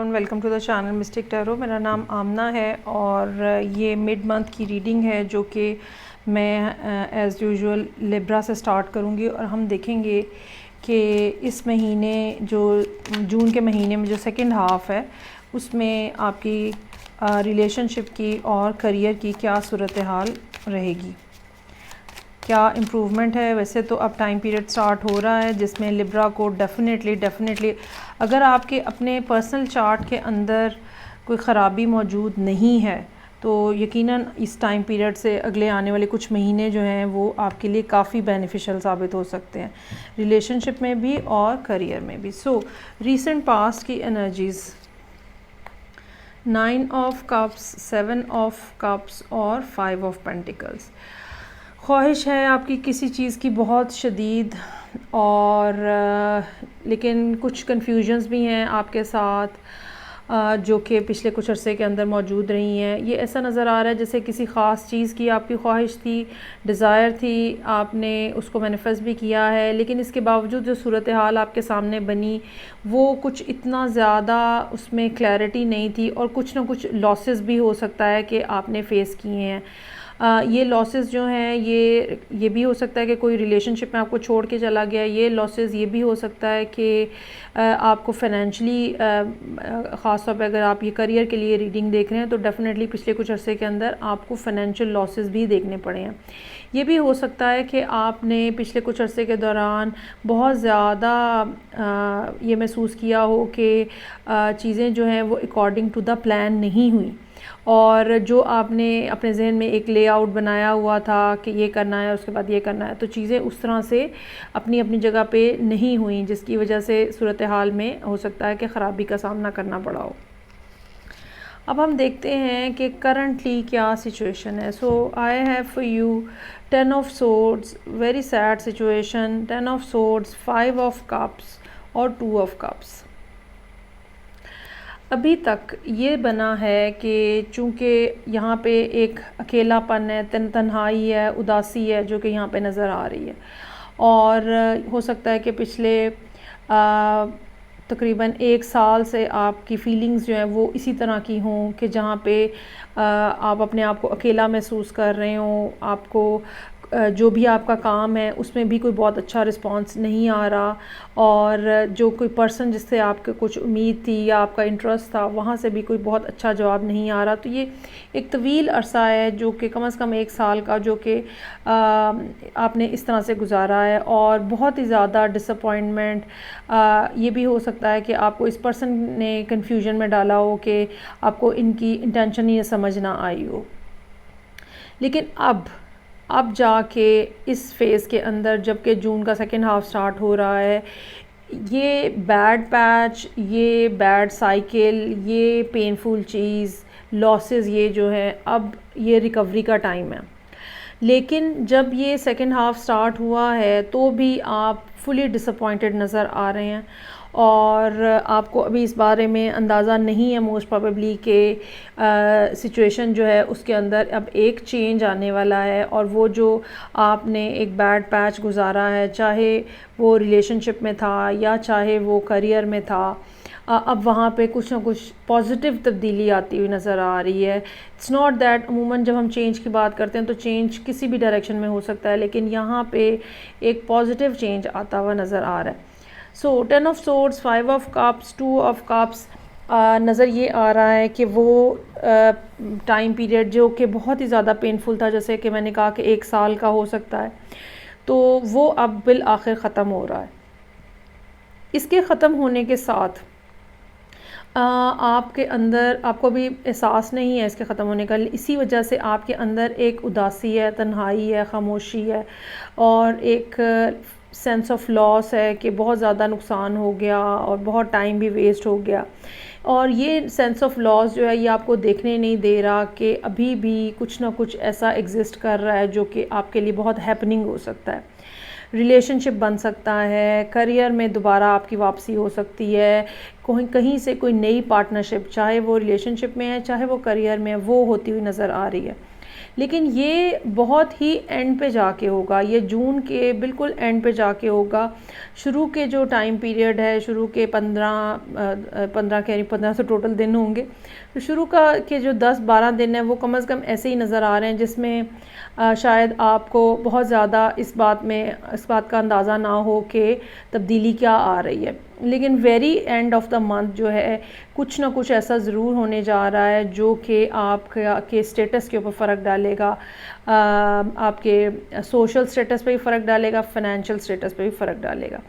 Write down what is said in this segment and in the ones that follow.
Everyone, welcome to the channel mystic tarot. मेरा नाम आमना है और ये मिड मंथ की रीडिंग है जो कि मैं एज़ यूजुअल लिब्रा से स्टार्ट करूँगी और हम देखेंगे कि इस महीने जो जून के महीने में जो सेकंड हाफ़ है उसमें आपकी रिलेशनशिप की और करियर की क्या सूरत हाल रहेगी, क्या इम्प्रूवमेंट है। वैसे तो अब टाइम पीरियड स्टार्ट हो रहा है जिसमें लिब्रा को डेफ़िनेटली अगर आपके अपने पर्सनल चार्ट के अंदर कोई ख़राबी मौजूद नहीं है तो यकीनन इस टाइम पीरियड से अगले आने वाले कुछ महीने जो हैं वो आपके लिए काफ़ी बेनिफिशियल साबित हो सकते हैं, रिलेशनशिप में भी और करियर में भी। सो रीसेंट पास्ट की energies 9 of cups, 7 of cups और 5 ऑफ पेंटिकल्स। ख्वाहिश है आपकी किसी चीज़ की बहुत शदीद और लेकिन कुछ कन्फ्यूजन्स भी हैं आपके साथ जो कि पिछले कुछ अरसे के अंदर मौजूद रही हैं। ये ऐसा नज़र आ रहा है जैसे किसी ख़ास चीज़ की आपकी ख्वाहिश थी, डिज़ायर थी, आपने उसको मैनिफेस्ट भी किया है, लेकिन इसके बावजूद जो सूरत हाल आपके सामने बनी वो कुछ इतना ज़्यादा उसमें क्लैरिटी नहीं थी और कुछ ना कुछ लॉसेस भी हो सकता है कि आपने फ़ेस किए हैं। ये लॉसेस जो हैं ये भी हो सकता है कि कोई रिलेशनशिप में आपको छोड़ के चला गया। ये लॉसेस ये भी हो सकता है कि आपको फाइनेंशियली ख़ास तौर पे अगर आप ये करियर के लिए रीडिंग देख रहे हैं तो डेफ़िनेटली पिछले कुछ अरसे के अंदर आपको फाइनेंशियल लॉसेस भी देखने पड़े हैं। ये भी हो सकता है कि आपने पिछले कुछ अरसे के दौरान बहुत ज़्यादा ये महसूस किया हो कि चीज़ें जो हैं वो अकॉर्डिंग टू द प्लान नहीं हुई और जो आपने अपने जहन में एक लेआउट बनाया हुआ था कि ये करना है उसके बाद ये करना है, तो चीज़ें उस तरह से अपनी अपनी जगह पे नहीं हुई जिसकी वजह से सूरत हाल में हो सकता है कि ख़राबी का सामना करना पड़ा हो। अब हम देखते हैं कि करंटली क्या सिचुएशन है। So I have for you 10 of swords, very sad situation, 10 of swords, 5 of cups और 2 ऑफ कप्स। अभी तक ये बना है कि चूँकि यहाँ पे एक अकेलापन है, तन्हाई है, उदासी है जो कि यहाँ पे नज़र आ रही है और हो सकता है कि पिछले तकरीबन 1 साल से आपकी फीलिंग्स जो हैं वो इसी तरह की हों कि जहाँ पे आप अपने आप को अकेला महसूस कर रहे हों, आपको जो भी आपका काम है उसमें भी कोई बहुत अच्छा रिस्पांस नहीं आ रहा और जो कोई पर्सन जिससे आपके कुछ उम्मीद थी या आपका इंटरेस्ट था वहाँ से भी कोई बहुत अच्छा जवाब नहीं आ रहा। तो ये एक तवील अरसा है जो कि कम से कम 1 साल का जो कि आपने इस तरह से गुजारा है और बहुत ही ज़्यादा डिसअपॉइंटमेंट। ये भी हो सकता है कि आपको इस पर्सन ने कन्फ्यूजन में डाला हो कि आपको इनकी इंटेंशन ही समझ ना आई हो। लेकिन अब जाके इस फेज़ के अंदर जबकि जून का सेकंड हाफ स्टार्ट हो रहा है, ये बैड पैच, ये बैड साइकिल, ये पेनफुल चीज़, लॉसेस, ये जो है अब ये रिकवरी का टाइम है। लेकिन जब ये सेकंड हाफ स्टार्ट हुआ है तो भी आप फुली डिसअपॉइंटेड नज़र आ रहे हैं और आपको अभी इस बारे में अंदाज़ा नहीं है मोस्ट प्रोबेबली कि सिचुएशन जो है उसके अंदर अब एक चेंज आने वाला है और वो जो आपने एक बैड पैच गुजारा है, चाहे वो रिलेशनशिप में था या चाहे वो करियर में था, अब वहाँ पे कुछ ना कुछ पॉजिटिव तब्दीली आती हुई नज़र आ रही है। इट्स नॉट दैट अमूमन जब हम चेंज की बात करते हैं तो चेंज किसी भी डायरेक्शन में हो सकता है, लेकिन यहाँ पे एक पॉजिटिव चेंज आता हुआ नज़र आ रहा है। सो 10 of swords, 5 of cups, 2 of cups, नज़र ये आ रहा है कि वो टाइम पीरियड जो कि बहुत ही ज़्यादा पेनफुल था, जैसे कि मैंने कहा कि 1 साल का हो सकता है, तो वो अब बिल आखिर ख़त्म हो रहा है। इसके ख़त्म होने के साथ आपके अंदर आपको भी एहसास नहीं है इसके ख़त्म होने का, इसी वजह से आपके अंदर एक उदासी है, तन्हाई है, खामोशी है और एक सेंस ऑफ लॉस है कि बहुत ज़्यादा नुकसान हो गया और बहुत टाइम भी वेस्ट हो गया। और ये सेंस ऑफ लॉस जो है ये आपको देखने नहीं दे रहा कि अभी भी कुछ ना कुछ ऐसा एग्जिस्ट कर रहा है जो कि आपके लिए बहुत हैपनिंग हो सकता है। रिलेशनशिप बन सकता है, करियर में दोबारा आपकी वापसी हो सकती है, कहीं से कोई नई पार्टनरशिप, चाहे वो रिलेशनशिप में है चाहे वो करियर में है, वो होती हुई नज़र आ रही है। लेकिन ये बहुत ही एंड पे जाके होगा, ये जून के बिल्कुल एंड पे जाके होगा। शुरू के जो टाइम पीरियड है, शुरू के 15 से टोटल दिन होंगे, तो शुरू का के जो 10-12 दिन है वो कम से कम ऐसे ही नज़र आ रहे हैं, जिसमें शायद आपको बहुत ज़्यादा इस बात का अंदाज़ा ना हो कि तब्दीली क्या आ रही है। लेकिन very end of the month जो है कुछ ना कुछ ऐसा ज़रूर होने जा रहा है जो कि आपके स्टेटस के ऊपर फ़र्क डालेगा, आपके सोशल स्टेटस पे भी फ़र्क डालेगा, फाइनेंशियल स्टेटस पे भी फ़र्क डालेगा।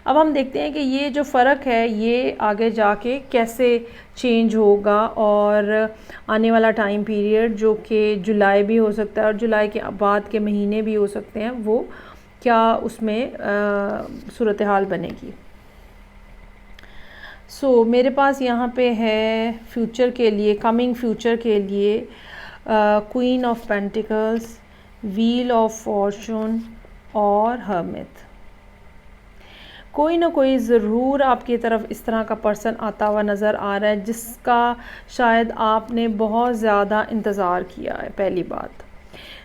अब हम देखते हैं कि ये जो फ़र्क है ये आगे जाके कैसे चेंज होगा, और आने वाला टाइम पीरियड जो कि जुलाई भी हो सकता है और जुलाई के बाद के महीने भी हो सकते हैं, वो क्या उसमें सूरत हाल बनेगी। मेरे पास यहाँ पे है फ्यूचर के लिए, कमिंग फ्यूचर के लिए queen of pentacles, wheel of Fortune और हर्मिट। कोई ना कोई ज़रूर आपकी तरफ इस तरह का पर्सन आता हुआ नज़र आ रहा है जिसका शायद आपने बहुत ज़्यादा इंतज़ार किया है, पहली बात।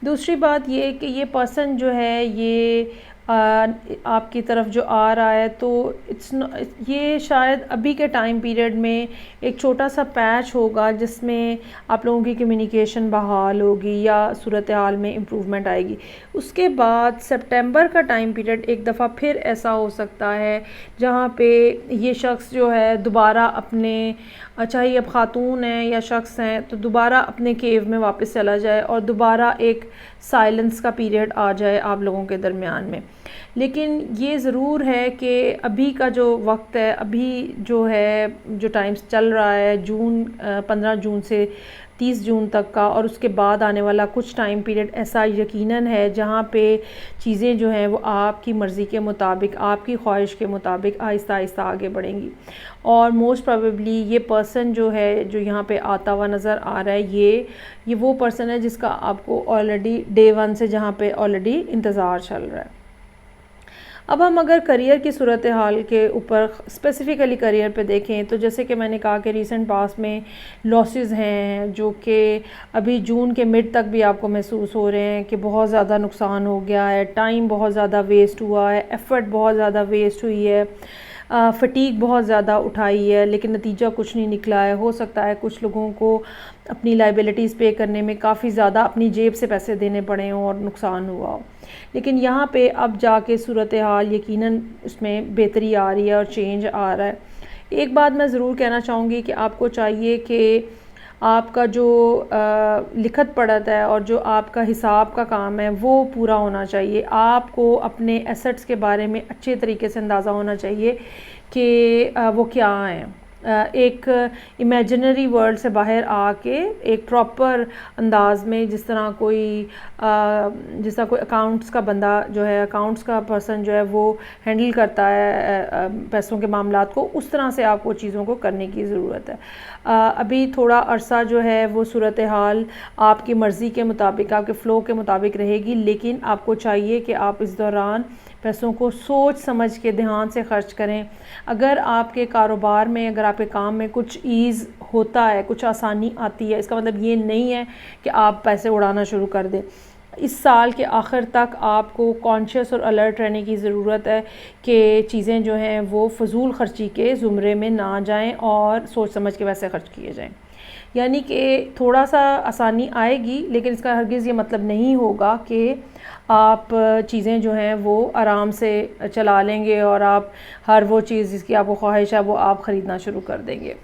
दूसरी बात ये कि ये पर्सन जो है ये आपकी तरफ जो आ रहा है, तो ये शायद अभी के टाइम पीरियड में एक छोटा सा पैच होगा जिसमें आप लोगों की कम्युनिकेशन बहाल होगी या सूरत हाल में इम्प्रूवमेंट आएगी। उसके बाद सितंबर का टाइम पीरियड एक दफ़ा फिर ऐसा हो सकता है जहाँ पे ये शख्स जो है दोबारा अपने, चाहे अब ख़ातून हैं या शख्स हैं, तो दोबारा अपने केव में वापस चला जाए और दोबारा एक साइलेंस का पीरियड आ जाए आप लोगों के दरमियान में। लेकिन ये ज़रूर है कि अभी का जो वक्त है, अभी जो है जो टाइम्स चल रहा है, 15 जून से 30 जून तक का, और उसके बाद आने वाला कुछ टाइम पीरियड ऐसा यकीनन है जहाँ पे चीज़ें जो हैं वो आपकी मर्ज़ी के मुताबिक, आपकी ख्वाहिश के मुताबिक आहिस्ता आहिस्ता आगे बढ़ेंगी। और मोस्ट प्रोबेबली ये पर्सन जो है जो यहाँ पे आता हुआ नज़र आ रहा है, ये वो पर्सन है जिसका आपको ऑलरेडी डे 1 से जहाँ पे ऑलरेडी इंतज़ार चल रहा है। अब हम अगर करियर की सूरत हाल के ऊपर स्पेसिफ़िकली करियर पे देखें, तो जैसे कि मैंने कहा कि रीसेंट पास में लॉसेस हैं जो कि अभी जून के मिड तक भी आपको महसूस हो रहे हैं कि बहुत ज़्यादा नुकसान हो गया है, टाइम बहुत ज़्यादा वेस्ट हुआ है, एफ़र्ट बहुत ज़्यादा वेस्ट हुई है, फटीग बहुत ज़्यादा उठाई है, लेकिन नतीजा कुछ नहीं निकला है। हो सकता है कुछ लोगों को अपनी लाइबिलिटीज़ पे करने में काफ़ी ज़्यादा अपनी जेब से पैसे देने पड़े हों और नुकसान हुआ हो, लेकिन यहाँ पे अब जाके सूरत हाल यकीनन उसमें बेहतरी आ रही है और चेंज आ रहा है। एक बात मैं ज़रूर कहना चाहूँगी कि आपको चाहिए कि आपका जो लिखत पढ़त है और जो आपका हिसाब का काम है वो पूरा होना चाहिए। आपको अपने एसेट्स के बारे में अच्छे तरीके से अंदाज़ा होना चाहिए कि वो क्या हैं। एक इमेजिनरी वर्ल्ड से बाहर आके एक प्रॉपर अंदाज में, जिस तरह कोई अकाउंट्स का बंदा जो है, अकाउंट्स का पर्सन जो है वो हैंडल करता है पैसों के मामलात को, उस तरह से आपको चीज़ों को करने की ज़रूरत है। अभी थोड़ा अरसा जो है वो सूरत हाल आपकी मर्ज़ी के मुताबिक, आपके फ़्लो के मुताबिक रहेगी, लेकिन आपको चाहिए कि आप इस दौरान पैसों को सोच समझ के ध्यान से खर्च करें। अगर आपके कारोबार में, अगर आपके काम में कुछ ईज़ होता है, कुछ आसानी आती है, इसका मतलब ये नहीं है कि आप पैसे उड़ाना शुरू कर दें। इस साल के आखिर तक आपको कॉन्शियस और अलर्ट रहने की ज़रूरत है कि चीज़ें जो हैं वो फ़जूल खर्ची के ज़ुमरे में ना जाएं और सोच समझ के पैसे खर्च किए जाएं। यानी कि थोड़ा सा आसानी आएगी, लेकिन इसका हरगिज़ ये मतलब नहीं होगा कि आप चीज़ें जो हैं वो आराम से चला लेंगे और आप हर वो चीज़ जिसकी आपको ख्वाहिश है वो आप ख़रीदना शुरू कर देंगे।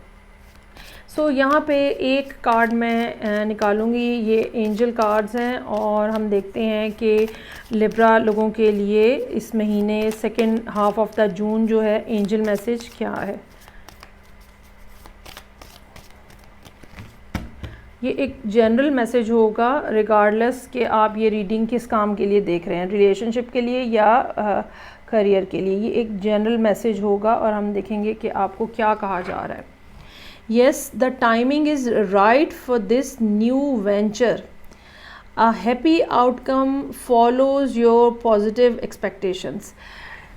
यहाँ पे एक कार्ड मैं निकालूंगी, ये एंजल कार्ड्स हैं, और हम देखते हैं कि लिब्रा लोगों के लिए इस महीने second half of the June जो है एंजल मैसेज क्या है। ये एक जनरल मैसेज होगा रिगार्डलेस कि आप ये रीडिंग किस काम के लिए देख रहे हैं, रिलेशनशिप के लिए या करियर के लिए। ये एक जनरल मैसेज होगा और हम देखेंगे कि आपको क्या कहा जा रहा है। Yes, the timing is right for this new venture. A happy outcome follows your positive expectations.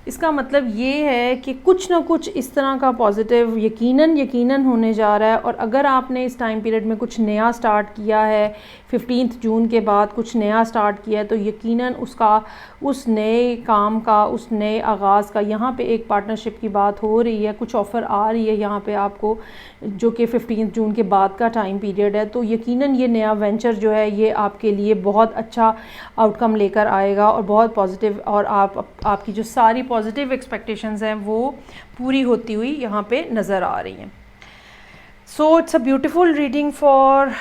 इसका मतलब ये है कि कुछ ना कुछ इस तरह का पॉजिटिव यकीनन होने जा रहा है। और अगर आपने इस टाइम पीरियड में कुछ नया स्टार्ट किया है, 15 जून के बाद कुछ नया स्टार्ट किया है, तो यकीनन उसका, उस नए काम का, उस नए आगाज़ का, यहाँ पे एक पार्टनरशिप की बात हो रही है, कुछ ऑफ़र आ रही है यहाँ पे आपको, जो कि 15 जून के बाद का टाइम पीरियड है। तो यकीनन ये नया वेंचर जो है ये आपके लिए बहुत अच्छा आउटकम लेकर आएगा और बहुत पॉजिटिव, और आपकी जो सारी पॉजिटिव एक्सपेक्टेशंस हैं वो पूरी होती हुई यहाँ पे नज़र आ रही हैं। So it's a beautiful reading for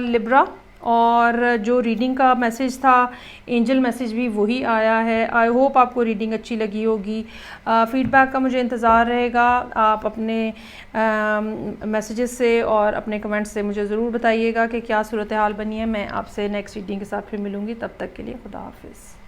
Libra. और जो रीडिंग का मैसेज था, एंजल मैसेज भी वही आया है। आई होप आपको रीडिंग अच्छी लगी होगी। फ़ीडबैक का मुझे इंतज़ार रहेगा। आप अपने मैसेजेस से और अपने कमेंट्स से मुझे ज़रूर बताइएगा कि क्या सूरत हाल बनी है। मैं आपसे नेक्स्ट रीडिंग के साथ फिर मिलूँगी। तब तक के लिए खुदा हाफिज़।